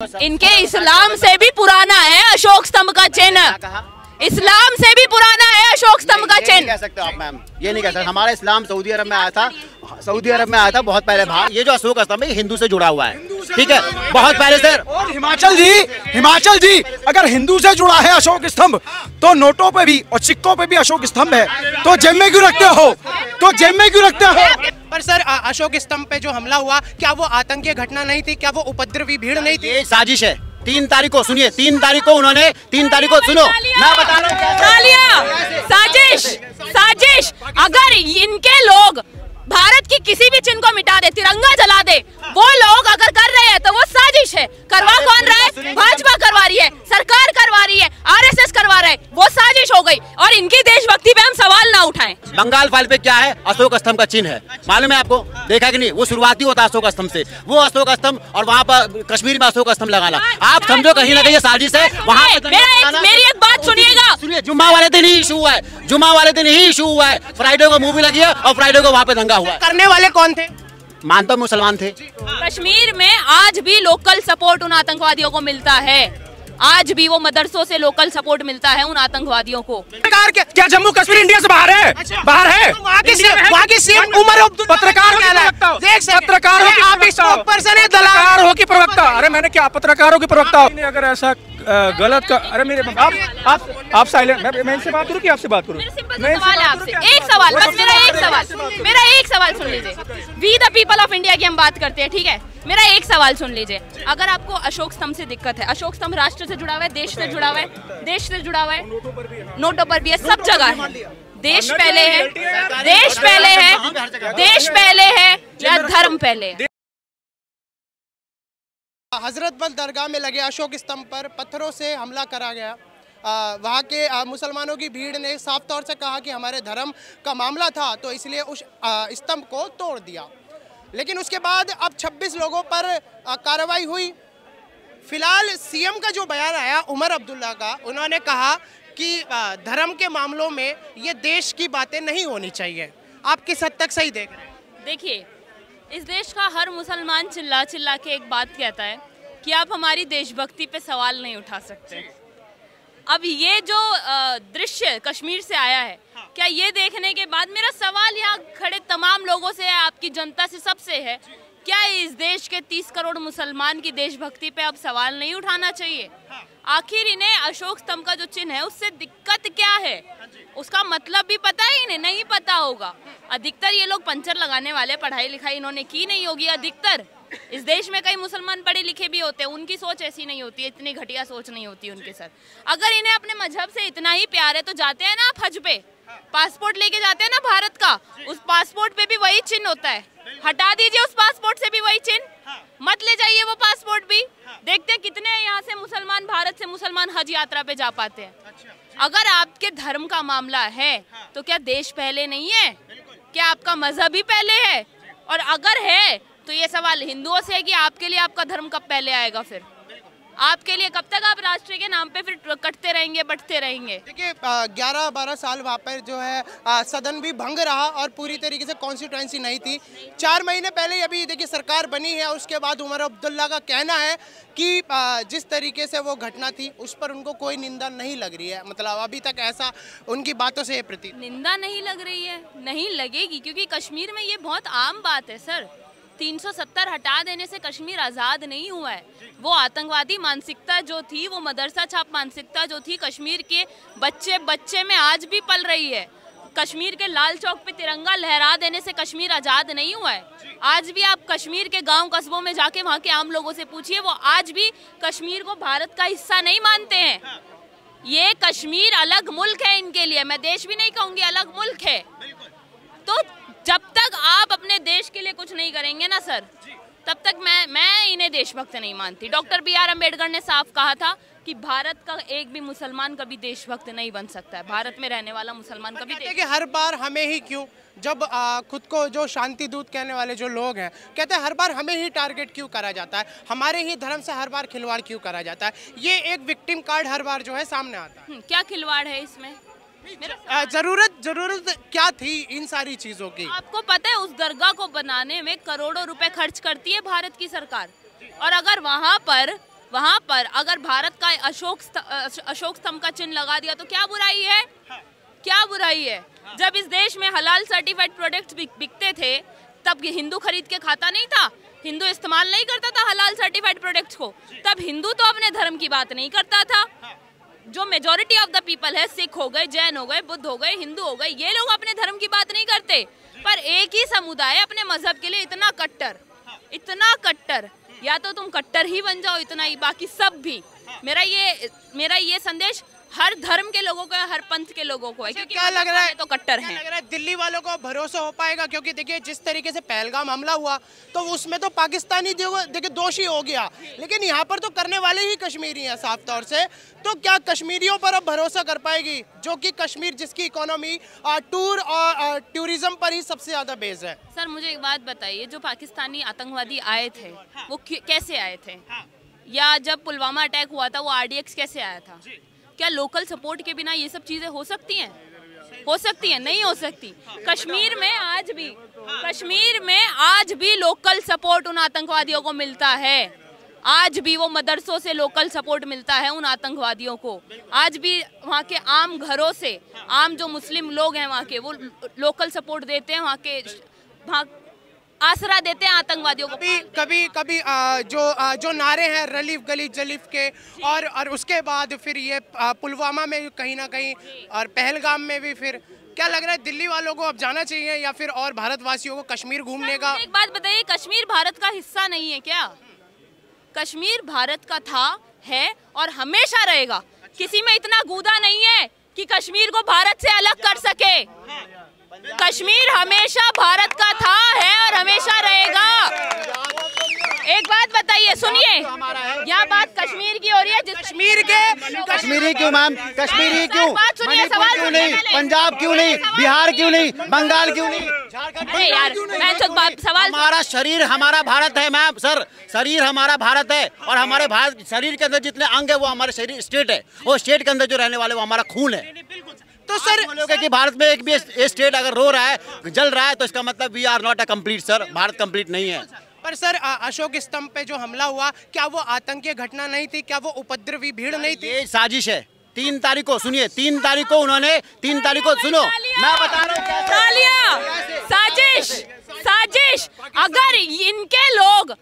इनके इस्लाम से भी पुराना है अशोक स्तंभ का चिन्ह। इस्लाम से भी पुराना है अशोक स्तंभ का चिन्ह। कह सकते हो आप मैम, ये नहीं कह सकते। हमारा इस्लाम सऊदी अरब में आया था, सऊदी अरब में आया था बहुत पहले। भाग ये जो अशोक स्तंभ है हिंदू से जुड़ा हुआ है, ठीक है, बहुत पहले से। और हिमाचल जी अगर हिंदू से जुड़ा है अशोक स्तंभ, तो नोटों पे भी और सिक्कों पे भी अशोक स्तंभ है, तो जेब में क्यों रखते हो? पर सर, अशोक स्तंभ पे जो हमला हुआ, क्या वो आतंकी घटना नहीं थी? क्या वो उपद्रवी भीड़ नहीं थी? एक साजिश है। 3 तारीख को सुनिए, 3 तारीख को उन्होंने 3 तारीख को सुनो, मैं बता रहा हूँ साजिश। अगर इनके लोग भारत की किसी भी चिन्ह को मिटा दे, तिरंगा जला दे, वो लोग अगर कर रहे हैं तो वो साजिश है। करवा कौन रहा है? भाजपा करवा रही है, सरकार करवा रही है, आरएसएस करवा रहा है, वो साजिश हो गई। और इनकी देशभक्ति पे हम सवाल ना उठाएं। बंगाल फाइल पे क्या है? अशोक स्तंभ का चिन्ह है, मालूम है आपको? देखा कि नहीं? वो शुरुआती होता है अशोक स्तंभ से, वो अशोक स्तंभ, और वहाँ पर कश्मीर में अशोक स्तंभ लगाना, आप समझो कहीं ना कहीं ये साजिश है। वहाँ मेरी एक बात सुनिएगा, जुम्मा वाले दिन ही इशू हुआ है, जुम्मा वाले दिन ही इशू हुआ है। फ्राइडे को मूवी लगी है और फ्राइडे को वहाँ पे दंगा हुआ है। करने वाले कौन थे? मानता हूँ मुसलमान थे। कश्मीर में आज भी लोकल सपोर्ट उन आतंकवादियों को मिलता है, आज भी वो मदरसों से लोकल सपोर्ट मिलता है उन आतंकवादियों को। क्या जम्मू कश्मीर इंडिया से बाहर है? बाहर है। वहाँ की सीएम उमर अब्दुल्ला पत्रकार हो की प्रवक्ता। अरे मैंने क्या पत्रकारों की प्रवक्ता? अगर ऐसा गलत का, अरे मेरे आप साइलेंट, मैं इनसे बात करूँ कि आपसे बात करूँ? सवाल है आपसे, एक सवाल, बस मेरा एक सवाल सुन लीजिए। We the people of India की हम बात करते हैं, ठीक है? मेरा एक सवाल सुन लीजिए। अगर आपको अशोक स्तंभ से दिक्कत है, अशोक स्तंभ राष्ट्र से जुड़ा हुआ है, देश से जुड़ा हुआ है, नोटों पर भी है, सब जगह है। देश पहले है या धर्म पहले है? हजरत बल दरगाह में लगे अशोक स्तंभ पर पत्थरों से हमला करा गया। वहाँ के मुसलमानों की भीड़ ने साफ तौर से कहा कि हमारे धर्म का मामला था, तो इसलिए उस स्तंभ को तोड़ दिया। लेकिन उसके बाद अब 26 लोगों पर कार्रवाई हुई। फिलहाल सीएम का जो बयान आया उमर अब्दुल्ला का, उन्होंने कहा कि धर्म के मामलों में ये देश की बातें नहीं होनी चाहिए। आप किस हद तक सही देख रहे हैं? देखिए, इस देश का हर मुसलमान चिल्ला चिल्ला के एक बात कहता है कि आप हमारी देशभक्ति पे सवाल नहीं उठा सकते। अब ये जो दृश्य कश्मीर से आया है, क्या ये देखने के बाद मेरा सवाल यहाँ खड़े तमाम लोगों से है, आपकी जनता से, सबसे है, क्या इस देश के 30 करोड़ मुसलमान की देशभक्ति पे अब सवाल नहीं उठाना चाहिए? आखिर इन्हें अशोक स्तंभ का जो चिन्ह है उससे दिक्कत क्या है? उसका मतलब भी पता है इन्हें? नहीं पता होगा। अधिकतर ये लोग पंचर लगाने वाले, पढ़ाई लिखाई इन्होंने की नहीं होगी अधिकतर। इस देश में कई मुसलमान पढ़े लिखे भी होते हैं, उनकी सोच ऐसी नहीं होती है, इतनी घटिया सोच नहीं होती उनके साथ। अगर इन्हें अपने मजहब से इतना ही प्यार है तो जाते हैं ना आप हज पे, पासपोर्ट लेके जाते हैं ना भारत का, उस पासपोर्ट पे भी वही चिन्ह होता है। हटा दीजिए उस पासपोर्ट से भी वही चिन्ह, मत ले जाइए वो पासपोर्ट भी। देखते हैं कितने यहाँ से मुसलमान, भारत से मुसलमान हज यात्रा पे जा पाते हैं। अगर आपके धर्म का मामला है तो क्या देश पहले नहीं है? क्या आपका मजहब ही पहले है? और अगर है तो ये सवाल हिंदुओं से है कि आपके लिए आपका धर्म कब पहले आएगा? फिर आपके लिए कब तक आप राष्ट्र के नाम पे फिर कटते रहेंगे, बढ़ते रहेंगे? देखिए, 11-12 साल वहाँ पर जो है सदन भी भंग रहा और पूरी तरीके से कॉन्स्टिट्यूएंसी नहीं थी। 4 महीने पहले अभी देखिए सरकार बनी है, उसके बाद उमर अब्दुल्ला का कहना है कि जिस तरीके से वो घटना थी उस पर उनको कोई निंदा नहीं लग रही है। मतलब अभी तक ऐसा उनकी बातों से प्रतीत। निंदा नहीं लग रही है? नहीं लगेगी, क्योंकि कश्मीर में ये बहुत आम बात है सर। 370 हटा देने से कश्मीर आज़ाद नहीं हुआ है। वो आतंकवादी मानसिकता जो थी, वो मदरसा छाप मानसिकता जो थी, कश्मीर के बच्चे में आज भी पल रही है। कश्मीर के लाल चौक पे तिरंगा लहरा देने से कश्मीर आज़ाद नहीं हुआ है। आज भी आप कश्मीर के गांव कस्बों में जाके वहाँ के आम लोगों से पूछिए, वो आज भी कश्मीर को भारत का हिस्सा नहीं मानते हैं। ये कश्मीर अलग मुल्क है इनके लिए, मैं देश भी नहीं कहूँगी, अलग मुल्क है। तो जब तक आप अपने देश के लिए कुछ नहीं करेंगे ना सर, तब तक मैं इन्हें देशभक्त नहीं मानती। डॉक्टर BR अम्बेडकर ने साफ कहा था कि भारत का एक भी मुसलमान कभी देशभक्त नहीं बन सकता है। भारत में रहने वाला मुसलमान कभी कि हर बार हमें ही क्यों, जब खुद को जो शांति दूत कहने वाले जो लोग हैं, कहते हैं हर बार हमें ही टारगेट क्यों करा जाता है, हमारे ही धर्म से हर बार खिलवाड़ क्यों करा जाता है? ये एक विक्टिम कार्ड हर बार जो है सामने आता है। क्या खिलवाड़ है इसमें? जरूरत क्या थी इन सारी चीजों की? आपको पता है उस दरगाह को बनाने में करोड़ों रुपए खर्च करती है भारत की सरकार, और अगर वहाँ पर वहाँ पर अगर भारत का अशोक स्तंभ का चिन्ह लगा दिया तो क्या बुराई है? क्या बुराई है? जब इस देश में हलाल सर्टिफाइड प्रोडक्ट्स बिकते थे तब हिंदू खरीद के खाता नहीं था, हिंदू इस्तेमाल नहीं करता था हलाल सर्टिफाइड प्रोडक्ट्स को। तब हिंदू तो अपने धर्म की बात नहीं करता था। जो मेजॉरिटी ऑफ द पीपल है, सिख हो गए, जैन हो गए, बुद्ध हो गए, हिंदू हो गए, ये लोग अपने धर्म की बात नहीं करते। पर एक ही समुदाय अपने मजहब के लिए इतना कट्टर, या तो तुम कट्टर ही बन जाओ, इतना ही, बाकी सब भी। मेरा ये संदेश हर धर्म के लोगों को है, हर पंथ के लोगों को है, क्योंकि क्या लग रहा है तो कट्टर हैं। लग रहा है दिल्ली वालों को भरोसा हो पाएगा? क्योंकि देखिए जिस तरीके से पहलगाम हमला हुआ तो उसमें तो पाकिस्तानी देखिए दोषी हो गया, लेकिन यहाँ पर तो करने वाले ही कश्मीरी हैं साफ तौर से। तो क्या कश्मीरियों पर अब भरोसा कर पाएगी, जो कि कश्मीर जिसकी इकोनॉमी टूर और टूरिज्म पर ही सबसे ज्यादा बेस्ड है? सर मुझे एक बात बताइए, जो पाकिस्तानी आतंकवादी आए थे वो कैसे आए थे? या जब पुलवामा अटैक हुआ था वो RDX कैसे आया था? क्या लोकल सपोर्ट के बिना ये सब चीजें हो सकती हैं? हो सकती हैं? नहीं हो सकती। कश्मीर में आज भी लोकल सपोर्ट उन आतंकवादियों को मिलता है। आज भी वो मदरसों से लोकल सपोर्ट मिलता है उन आतंकवादियों को। आज भी वहाँ के आम घरों से, आम जो मुस्लिम लोग हैं वहाँ के, वो लोकल सपोर्ट देते हैं, वहाँ आसरा देते हैं आतंकवादियों को। कभी जो नारे हैं रलीफ गली जलीफ के, और उसके बाद फिर ये पुलवामा में कहीं ना कहीं और पहलगाम में भी, फिर क्या लग रहा है दिल्ली वालों को अब जाना चाहिए या फिर और भारतवासियों को कश्मीर घूमने का? एक बात बताइए, कश्मीर भारत का हिस्सा नहीं है क्या? कश्मीर भारत का था, है और हमेशा रहेगा। किसी में इतना गूदा नहीं है कि कश्मीर को भारत से अलग कर सके। कश्मीर हमेशा भारत का था, है और हमेशा रहेगा। एक बात बताइए, सुनिए, यहाँ बात कश्मीर की हो रही है। कश्मीरी क्यों मैम? कश्मीरी क्यों? मणिपुर क्यों नहीं? पंजाब क्यों नहीं? बिहार क्यों नहीं? बंगाल क्यों नहीं? अरे यार, मैं तो सवाल, हमारा शरीर हमारा भारत है मैम। सर, शरीर हमारा भारत है और हमारे भारत शरीर के अंदर जितने अंग है वो हमारे शरीर स्टेट है, वो स्टेट के अंदर जो रहने वाले वो हमारा खून है। तो सर बोलोगे कि भारत में एक भी स्टेट अगर रो रहा है, जल रहा है, तो इसका मतलब we are not a complete. Sir, Bharat complete नहीं है। पर सर अशोक स्तंभ पे जो हमला हुआ, क्या वो आतंकी घटना नहीं थी? क्या वो उपद्रवी भीड़ नहीं थी? ये साजिश है। 3 तारीख को सुनिए, 3 तारीख को उन्होंने 3 तारीख को सुनो, मैं बता रहा हूँ, साजिश। अगर इनके लोग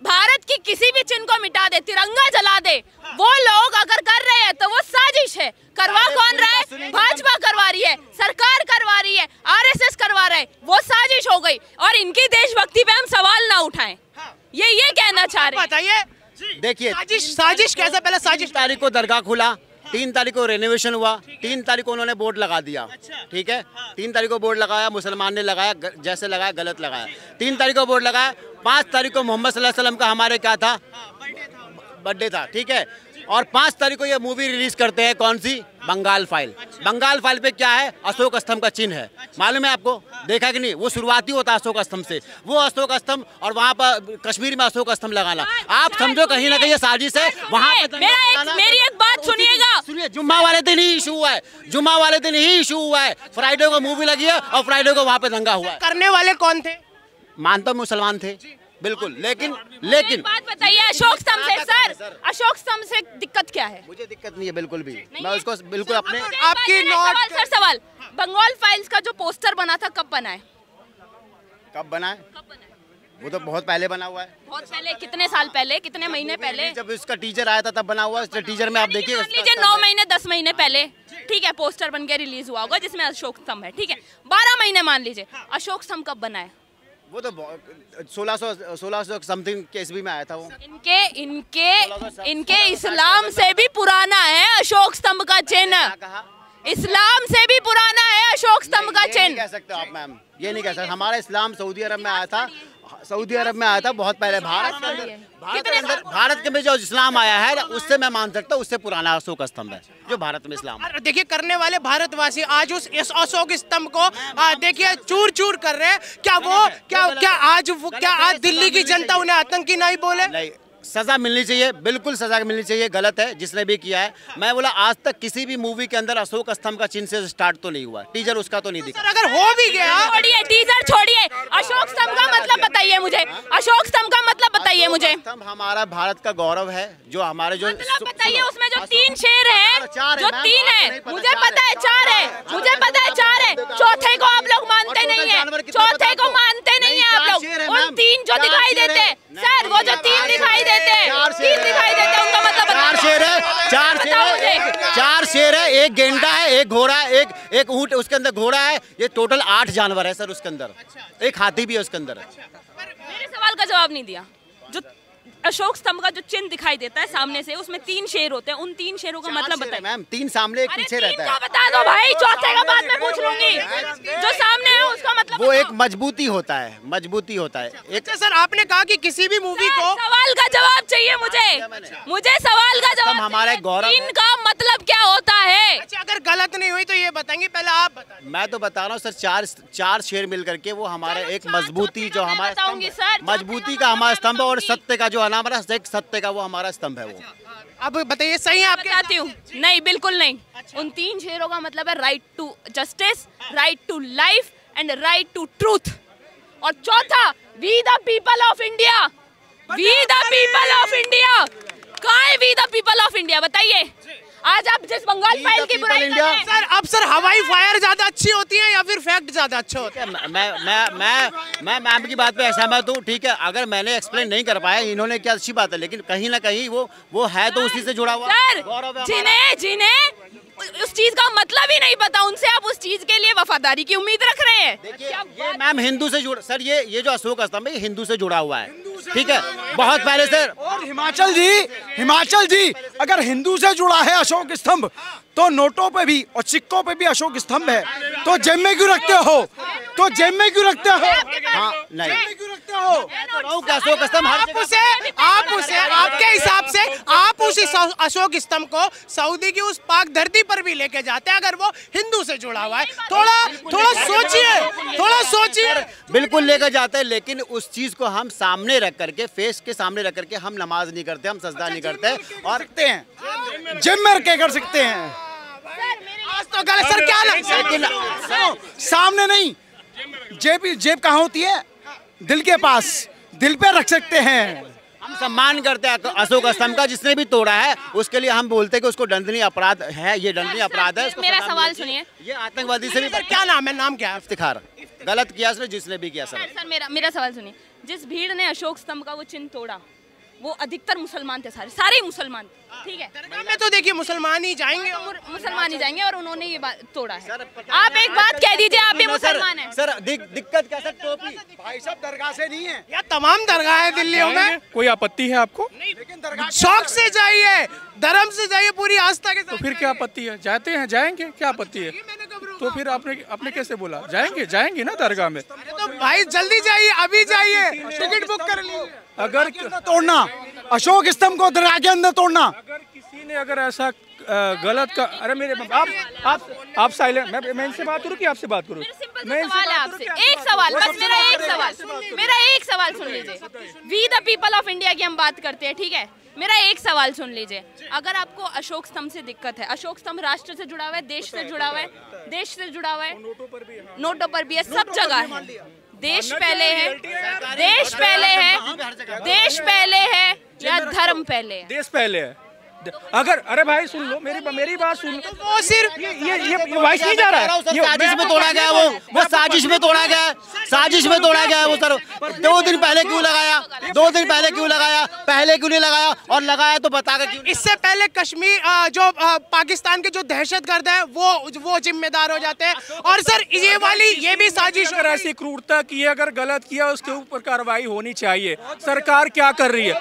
भारत की किसी भी चिन्ह को मिटा दे, तिरंगा जला दे, वो लोग अगर कर रहे हैं तो वो साजिश है। करवा कौन रहा है? भाजपा करवा रही है, सरकार करवा रही है, RSS करवा रहा है, वो साजिश हो गई। और इनकी देशभक्ति पे हम सवाल ना उठाएं, ये कहना चाह रहे हैं। बताइए, देखिए साजिश कैसा? पहले साजिश 3 तारीख को दरगाह खुला, 3 तारीख को रेनोवेशन हुआ, 3 तारीख को उन्होंने बोर्ड लगा दिया, ठीक है। 3 तारीख को बोर्ड लगाया, मुसलमान ने लगाया, जैसे लगाया गलत लगाया। 3 तारीख को बोर्ड लगाया, 5 तारीख को मोहम्मद सल्लल्लाहु अलैहि वसल्लम का हमारे क्या था, बर्थडे था, ठीक है। और 5 तारीख को ये मूवी रिलीज करते हैं, कौन सी? बंगाल फाइल। बंगाल फाइल पे क्या है? अशोक स्तंभ का चिन्ह है। मालूम है आपको? देखा कि नहीं? वो शुरुआती होता है अशोक स्तंभ से, वो अशोक स्तंभ, और वहाँ पर कश्मीर में अशोक स्तंभ लगाना, आप समझो कहीं ना कहीं ये साजिश है। वहाँ मेरी एक बात सुनिएगा, सुनिए, जुम्मा वाले दिन ही इशू हुआ है, जुम्मा वाले दिन ही इशू हुआ है। फ्राइडे को मूवी लगी है और फ्राइडे को वहाँ पे दंगा हुआ है। करने वाले कौन थे? मानता मुसलमान थे, बिल्कुल, लेकिन बात बताइए, अशोक स्तंभ से, सर अशोक स्तंभ से दिक्कत क्या है? मुझे दिक्कत नहीं है बिल्कुल भी, मैं उसको बिल्कुल अपने आपकी सवाल, बंगाल फाइल्स का जो पोस्टर बना था कब बना है? कब बना है? वो तो बहुत पहले बना हुआ है। बहुत पहले? कितने साल पहले, कितने महीने पहले? जब इसका टीजर आया था तब बना हुआ है। टीजर में आप देखिए, मान लीजिए 9 महीने 10 महीने पहले, ठीक है, पोस्टर बन के रिलीज हुआ होगा जिसमें अशोक स्तंभ है, ठीक है। 12 महीने मान लीजिए, अशोक स्तंभ कब बना है? वो तो 1600 समथिंग के ईस्वी में आया था वो। इनके इस्लाम से भी पुराना है अशोक स्तंभ का चिन्ह। इस्लाम से भी पुराना है अशोक स्तंभ का चिन्ह। कह सकते हो आप मैम, ये नहीं कह सकते। हमारा इस्लाम सऊदी अरब में आया था, सऊदी अरब में आया था बहुत पहले। भारत के में जो इस्लाम आया है उससे मैं मान सकता हूँ, उससे पुराना अशोक स्तंभ है जो भारत में इस्लाम। देखिए, करने वाले भारतवासी आज इस अशोक स्तंभ को देखिए चूर चूर कर रहे हैं। क्या आज दिल्ली की जनता उन्हें आतंकी नहीं बोले? नहीं, सजा मिलनी चाहिए, बिल्कुल सजा मिलनी चाहिए, गलत है जिसने भी किया है। मैं बोला आज तक किसी भी मूवी के अंदर अशोक स्तंभ का चिन्ह से स्टार्ट तो नहीं हुआ, टीजर उसका तो नहीं दिखा। सर अगर हो भी गया, छोड़िए टीजर छोड़िए, अशोक स्तंभ का मतलब बताइए मुझे, अशोक स्तंभ का मतलब बताइए मुझे। स्तंभ हमारा भारत का गौरव है, जो हमारे जो मतलब बताइए उसमें जो 3 शेर है, जो 3 है, मुझे पता है 4 है, मुझे पता है 4 है, चौथे को आप लोग मानते नहीं है, चौथे को मानते नहीं है आप लोग। उन 3 जो दिखाई देते हैं सर, वो जो 3 दिखाई देते हैं, 3 दिखाई देते हैं, उनका मतलब 4 शेर है, 4 शेर है, एक गेंडा है, एक घोड़ा है, एक ऊंट, उसके अंदर घोड़ा है, ये टोटल 8 जानवर है सर उसके अंदर, एक हाथी भी है उसके अंदर। मेरे सवाल का जवाब नहीं दिया। जो अशोक स्तंभ का जो चिन्ह दिखाई देता है सामने से, उसमें 3 शेर होते हैं, उन 3 शेरों का मतलब बताइए मैम। 3 सामने एक पीछे रहता है। बता दो भाई, चौथे का बाद में पूछ लूंगी। जो सामने है उसका मतलब वो एक मजबूती होता है, मजबूती होता है एक। सर आपने कहा कि किसी भी मूवी को, सवाल का जवाब चाहिए मुझे सवाल का जवाब। हमारा गौरव है। इनका मतलब क्या होता है? अच्छा अगर गलत नहीं हुई तो ये बताएंगे, पहले आप बताइए। मैं तो बता रहा हूँ सर, 4 शेर मिल करके वो हमारा एक मजबूती, जो हमारा मजबूती का हमारा स्तंभ, और सत्य का जो हमारा सत्य का वो हमारा स्तंभ है वो। अब बताइए सही है आपके? बताती हूँ, नहीं बिल्कुल नहीं। उन 3 शेरों का मतलब है right to justice, right to life and right to truth. और चौथा, we the people of India, we the people of India. कहाँ है we the people of India? बताइए। आज आप जिस बंगाल फाइल की बुराई कर रहे हैं सर, अब सर हवाई फायर ज्यादा अच्छी होती है या फिर फैक्ट ज्यादा अच्छा होता है? मैं मैम की बात पे सहमत हूँ, ठीक है। अगर मैंने एक्सप्लेन नहीं कर पाया, इन्होंने क्या अच्छी बात है, लेकिन कहीं ना कहीं वो है तो उसी से जुड़ा हुआ सर। जिन्हें उस चीज का मतलब ही नहीं पता, उनसे आप उस चीज के लिए वफादारी की उम्मीद रख रहे हैं। देखिए ये मैम हिंदू से जुड़ा, सर ये जो अशोक स्तंभ है हिंदू से जुड़ा हुआ है, ठीक है, बहुत पहले से। और हिमाचल जी अगर हिंदू से जुड़ा है अशोक स्तंभ, तो नोटों पे भी और सिक्कों पे भी अशोक स्तंभ है, तो जेब में क्यों रखते हो? तो जेब में क्यों रखते हो? हाँ नहीं, जेब में क्यों रखते हो? अशोक स्तंभ आप उसे आपके हिसाब से आप उस अशोक स्तंभ को सऊदी की उस पाक धरती पर भी लेके जाते हैं, अगर वो हिंदू से जुड़ा हुआ है। थोड़ा सोचिए। बिल्कुल लेकर जाते हैं, लेकिन उस चीज को हम सामने रख करके, फेस के सामने रख करके हम नमाज नहीं करते, हम सजदा नहीं करते, और सकते हैं जेब में रख के कर सकते हैं। आज तो गलत सर, क्या लगता है? सामने नहीं, जेब कहाँ होती है? दिल के पास, दिल पे रख सकते हैं। हम सम्मान करते हैं अशोक स्तंभ का, जिसने भी तोड़ा है उसके लिए हम बोलते हैं कि उसको दंडनीय अपराध है, ये दंडनीय अपराध है। मेरा सवाल सुनिए, ये आतंकवादी से भी। सर क्या नाम है? नाम क्या है? इफ्तिखार। गलत किया जिसने भी किया सर। सर मेरा सवाल सुनिए। जिस भीड़ ने अशोक स्तंभ का वो चिन्ह तोड़ा, वो अधिकतर मुसलमान थे, सारे मुसलमान, ठीक है। दरगाह में तो देखिए मुसलमान ही जाएंगे, मुसलमान ही जाएंगे, और उन्होंने ये बात तोड़ा है। आप एक बात कह दीजिए, आप भी मुसलमान हैं। सर दिक्कत क्या सर? टोपी भाई साहब दरगाह से नहीं है, या तमाम दरगाह है दिल्ली में। कोई आपत्ति है आपको? लेकिन दरगाह शौक से जाइए, धर्म से जाइए, पूरी आस्था के साथ। तो फिर क्या आपत्ति है? जाते हैं, जाएंगे, क्या आपत्ति है? तो फिर आपने कैसे बोला? जाएंगे ना दरगाह में। तो भाई जल्दी जाइए, अभी जाइए, टिकट बुक कर लीजिए। अगर तोड़ना अशोक स्तंभ को दरगाह के अंदर तोड़ना, अगर किसी ने अगर ऐसा गलत का, अरे मेरे आप साइलेंट, मैं इनसे बात करूँ कि आपसे बात करूँ? मैं सवाल है आपसे, एक सवाल बस, मेरा एक सवाल सुन लीजिए। We the people of India की हम बात करते हैं, ठीक है। मेरा एक सवाल सुन लीजिए। अगर आपको अशोक स्तंभ से दिक्कत है, अशोक स्तंभ राष्ट्र से जुड़ा हुआ है, देश से जुड़ा हुआ है, नोटों पर भी है, सब जगह है। देश पहले है या धर्म पहले है? देश पहले है। अगर, अरे भाई सुन लो, मेरी बात सुन लो। वो सिर्फ ये वॉइस नहीं जा रहा है। साजिश में तोड़ा गया, वो साजिश में तोड़ा गया है वो सर। 2 दिन पहले क्यों लगाया? 2 दिन पहले क्यों लगाया? पहले क्यों नहीं लगाया? और लगाया तो बताकर क्यों? इससे पहले कश्मीर जो पाकिस्तान के जो दहशतगर्द है वो जिम्मेदार हो जाते हैं। और सर ये भी साजिश। अगर ऐसी क्रूरता की है, अगर गलत किया, उसके ऊपर कार्रवाई होनी चाहिए। सरकार क्या कर रही है?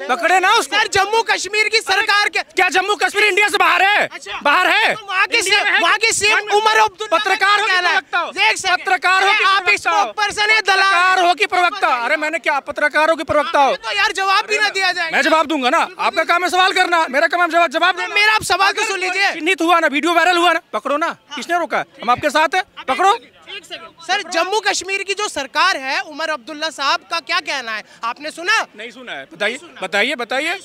पकड़े ना उसको। सर जम्मू कश्मीर की सरकार क्या जम्मू कश्मीर इंडिया से बाहर है? बाहर है? तो वहाँ के सीएम उमर अब्दुल्ला पत्रकार हो कि प्रवक्ता? अरे मैंने क्या पत्रकार हो कि प्रवक्ता हो? तो यार जवाब भी ना दिया जाए। मैं जवाब दूंगा ना, आपका काम है सवाल करना, मेरा काम है जवाब देना। मेरा आप सवाल तो सुन लीजिए। चिन्हित हुआ ना, वीडियो वायरल हुआ ना, पकड़ो ना। किसने रोका? हम आपके साथ है, पकड़ो। एक सेकंड सर, जम्मू कश्मीर की जो सरकार है, उमर अब्दुल्ला साहब का क्या कहना है, आपने सुना? नहीं सुना है, बताइए बताइए बताइए।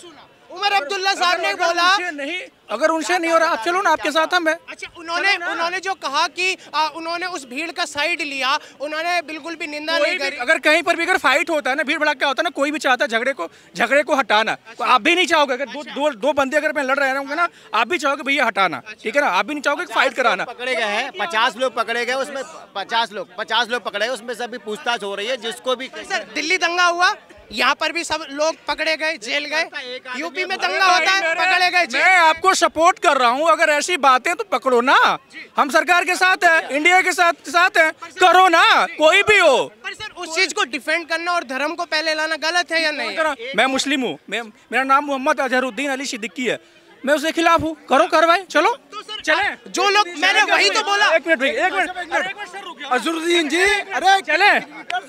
उमर अब्दुल्ला साहब ने बोला नहीं, अगर उनसे नहीं हो रहा आप चलो ना, आपके साथ हम हैं। अच्छा, उन्होंने जो कहा कि उन्होंने उस भीड़ का साइड लिया, उन्होंने बिल्कुल भी निंदा नहीं करी। अगर कहीं पर भी अगर फाइट होता है ना, भीड़ भड़का होता है ना, कोई भी चाहता है झगड़े को हटाना। तो आप भी नहीं चाहोगे, अगर दो बंदे अगर मैं लड़ रहे होंगे ना, आप भी चाहोगे भैया हटाना, ठीक है ना, आप भी नहीं चाहोगे फाइट कराना। पकड़े गए हैं 50 लोग पकड़े गए, उसमें 50 लोग पकड़े गए, उसमें से अभी पूछताछ हो रही है। जिसको भी सर, दिल्ली दंगा हुआ, यहाँ पर भी सब लोग पकड़े गए, जेल गए। यूपी में दंगा होता है, पकड़े गए, मैं आपको सपोर्ट कर रहा हूँ। अगर ऐसी बातें तो पकड़ो ना, हम सरकार के साथ है, इंडिया के साथ है, करो ना, कोई भी हो। पर सर, उस चीज को डिफेंड करना और धर्म को पहले लाना गलत है या नहीं? मैं मुस्लिम हूँ, मेरा नाम मोहम्मद अजहरुद्दीन अली सिद्दीकी है, मैं उसके खिलाफ हूँ। करो कार्रवाई, चलो चले। जो लोग, मैंने वही तो बोला। एक मिनट अजहरुद्दीन जी, अरे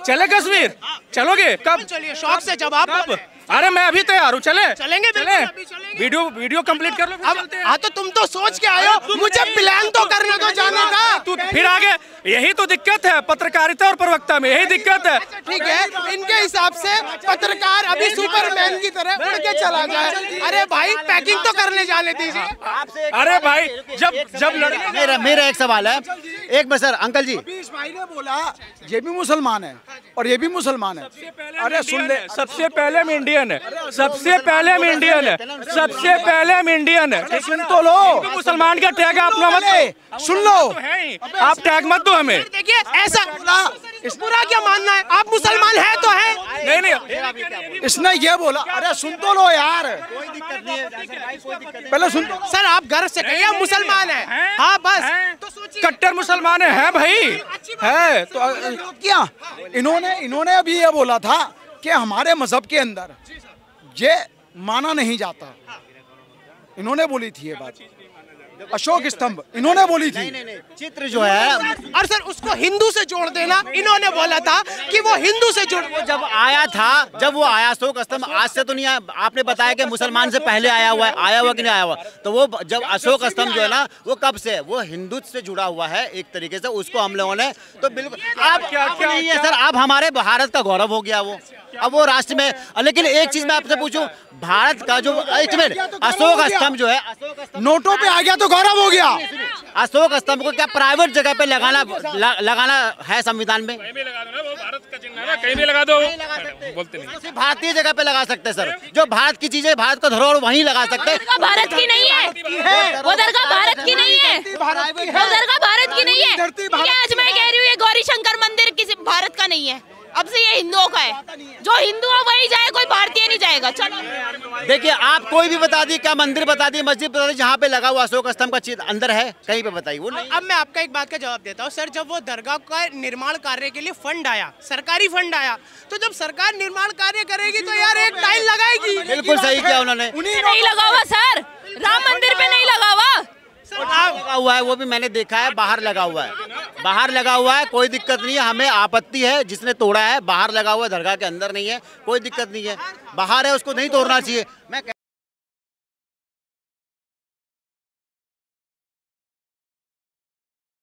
चले कश्मीर, चलोगे कब? चलिए, शौक से जवाब। अरे मैं अभी तैयार हूँ, चलेंगे, अभी चलेंगे। वीडियो कंप्लीट कर लो, फिर चलते हैं। हाँ, तो तुम तो सोच के आए हो, मुझे प्लान तो करने दो जाने का। तू फिर आगे, यही तो दिक्कत है पत्रकारिता और प्रवक्ता में, यही दिक्कत है। ठीक है, इनके हिसाब से पत्रकार अभी सुपरमैन की तरह उड़ के चला जाए। अरे भाई, पैकिंग तो करने जाने दीजिए। अरे भाई, जब मेरा एक सवाल है, एक बस सर, अंकल जी, इस भाई ने बोला ये भी मुसलमान है और ये भी मुसलमान है। अरे सुन ले, सबसे पहले हम इंडियन है, सबसे पहले हम इंडियन है, सबसे पहले हम इंडियन है। सुन तो लो, मुसलमान का टैग अपना मत सुन लो, आप टैग मत दो हमें। देखिए, ऐसा इस पूरा क्या मानना है, आप मुसलमान है तो है। नहीं, इसने ये बोला। अरे सुन तो लो यार, पहले सुन तो। सर, आप गर्व से कहिए आप मुसलमान है। हाँ बस, तो सोचिए, कट्टर मुसलमान है भाई, है तो क्या इन्होंने अभी ये बोला था कि हमारे मजहब के अंदर ये माना नहीं जाता। इन्होंने बोली थी ये बात, अशोक स्तंभ इन्होंने बोली थी। नहीं, चित्र जो है, और सर उसको हिंदू से जोड़ देना, इन्होंने बोला था कि वो हिंदू से जोड़। जब वो आया अशोक स्तंभ, आज से तो नहीं आया। आपने बताया कि मुसलमान से पहले आया हुआ कि नहीं आया हुआ, तो वो जब अशोक स्तंभ जो है ना, वो कब से, वो हिंदुत्व से जुड़ा हुआ है एक तरीके से। उसको हम लोगों ने तो बिल्कुल, आप क्या नहीं है सर, अब हमारे भारत का गौरव हो गया वो, अब वो राष्ट्र में। लेकिन एक चीज मैं आपसे पूछूं, भारत का जो एक मिनट, अशोक स्तंभ जो है, नोटों पे आ गया तो गौरव हो गया। अशोक स्तंभ को क्या प्राइवेट जगह पे लगाना है संविधान में? कहीं भी लगा दो ना, वो भारत का चिन्ह है ना, कहीं भी लगा दो, बोलते नहीं। सिर्फ भारतीय जगह पे लगा सकते हैं सर, जो भारत की चीजें, भारत का धरोहर वहीं लगा सकते हैं। भारत की नहीं है वो दरगाह, भारत की नहीं है वो दरगाह, भारत की नहीं है। आज मैं कह रही हूँ, ये गौरी शंकर मंदिर किसी भारत का नहीं है, अब से ये हिंदुओं का है। जो हिंदू है वही जाए, कोई भारतीय नहीं जाएगा। चलो देखिए, आप कोई भी बता दी, क्या मंदिर बता दी, मस्जिद बता दी, जहाँ पे लगा हुआ अशोक स्तंभ का चिन्ह अंदर है, कहीं पे बताइए वो नहीं। अब मैं आपका एक बात का जवाब देता हूँ सर, जब वो दरगाह का निर्माण कार्य के लिए फंड आया, सरकारी फंड आया, तो जब सरकार निर्माण कार्य करेगी तो यार एक टाइल लगाएगी। बिल्कुल सही किया उन्होंने। नहीं लगा हुआ सर, राम मंदिर पे नहीं लगा हुआ। लगा हुआ है, वो भी मैंने देखा है, बाहर लगा हुआ है, बाहर लगा हुआ है, कोई दिक्कत नहीं है। हमें आपत्ति है जिसने तोड़ा है, बाहर लगा हुआ है, दरगाह के अंदर नहीं है, कोई दिक्कत नहीं है, बाहर है, उसको नहीं तोड़ना चाहिए। मैं